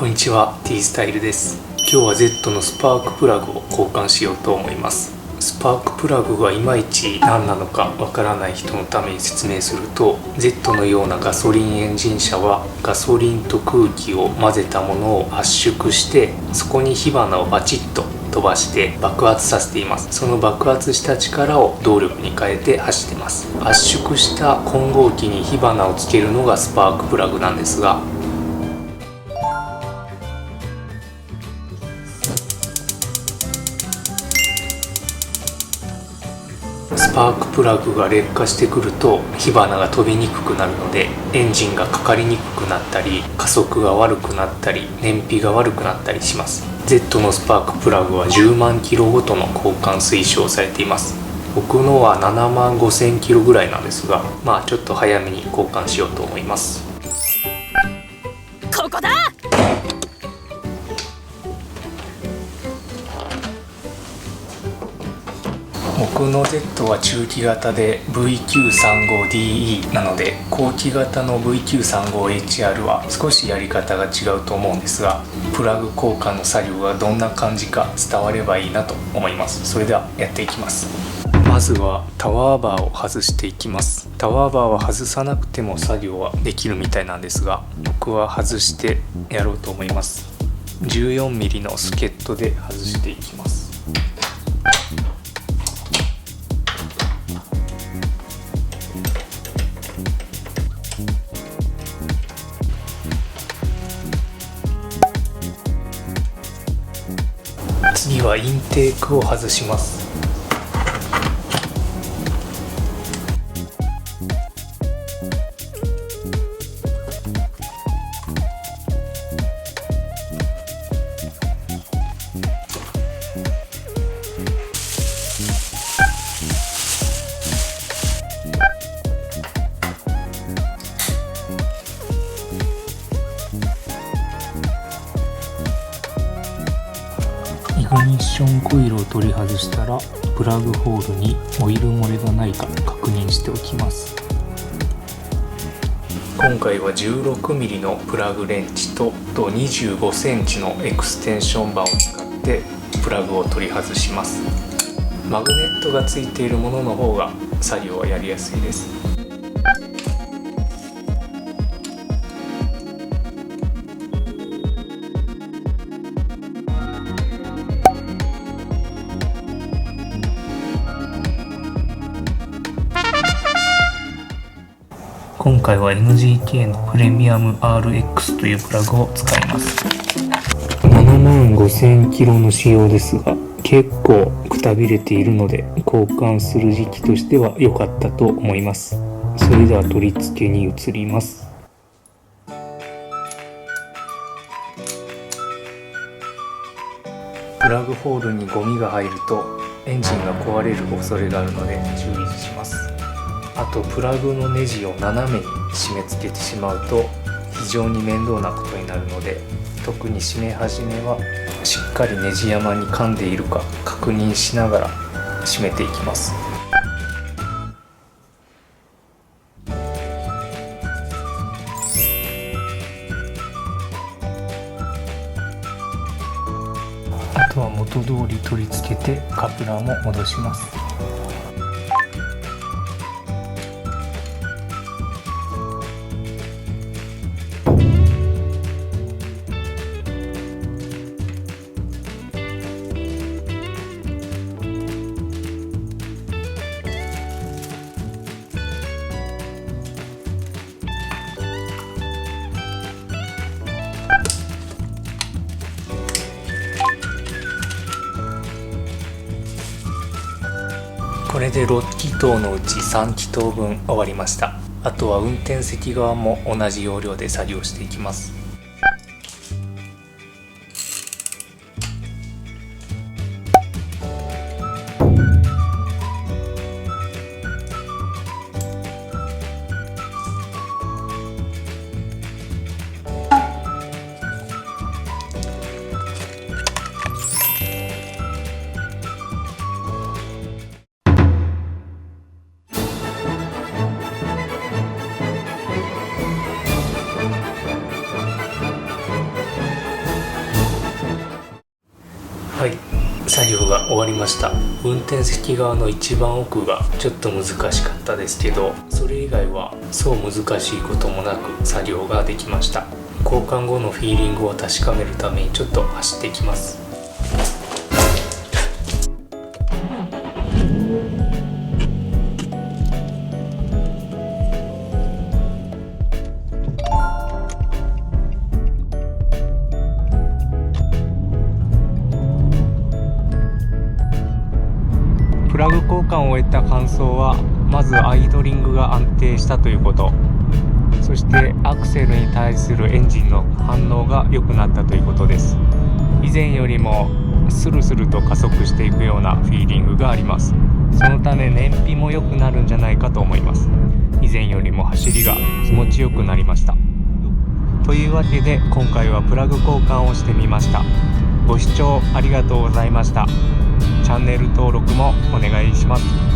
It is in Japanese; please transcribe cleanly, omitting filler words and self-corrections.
こんにちは、T スタイルです。今日は Z のスパークプラグを交換しようと思います。スパークプラグがいまいち何なのかわからない人のために説明すると、 Z のようなガソリンエンジン車はガソリンと空気を混ぜたものを圧縮して、そこに火花をバチッと飛ばして爆発させています。その爆発した力を動力に変えて走ってます。圧縮した混合機に火花をつけるのがスパークプラグなんですが、スパークプラグが劣化してくると火花が飛びにくくなるので、エンジンがかかりにくくなったり、加速が悪くなったり、燃費が悪くなったりします。 Z のスパークプラグは10万キロごとの交換推奨されています。僕のは7万5000キロぐらいなんですが、ちょっと早めに交換しようと思います。ここだ。僕の Z は中期型で V935DE なので、後期型の V935HR は少しやり方が違うと思うんですが、プラグ交換の作業がどんな感じか伝わればいいなと思います。それではやっていきます。まずはタワーバーを外していきます。タワーバーは外さなくても作業はできるみたいなんですが、僕は外してやろうと思います。 14mm の助っ人で外していきます。次はインテークを外します。イグニッションコイルを取り外したら、プラグホールにオイル漏れがないか確認しておきます。今回は 16mm のプラグレンチと 25cm のエクステンション板を使ってプラグを取り外します。マグネットがついているものの方が作業はやりやすいです。今回は NGK のプレミアム RX というプラグを使います。7万5000キロの仕様ですが、結構くたびれているので交換する時期としては良かったと思います。それでは取り付けに移ります。プラグホールにゴミが入るとエンジンが壊れる恐れがあるので注意します。あとプラグのネジを斜めに締め付けてしまうと非常に面倒なことになるので、特に締め始めはしっかりネジ山に噛んでいるか確認しながら締めていきます。あとは元通り取り付けてカプラーも戻します。これで6気筒のうち3気筒分終わりました。あとは運転席側も同じ要領で作業していきます。はい、作業が終わりました。運転席側の一番奥がちょっと難しかったですけど、それ以外はそう難しいこともなく作業ができました。交換後のフィーリングを確かめるためにちょっと走ってきます。プラグ交換を終えた感想は、まずアイドリングが安定したということ、そしてアクセルに対するエンジンの反応が良くなったということです。以前よりもスルスルと加速していくようなフィーリングがあります。そのため燃費も良くなるんじゃないかと思います。以前よりも走りが気持ちよくなりました。というわけで今回はプラグ交換をしてみました。ご視聴ありがとうございました。チャンネル登録もお願いします。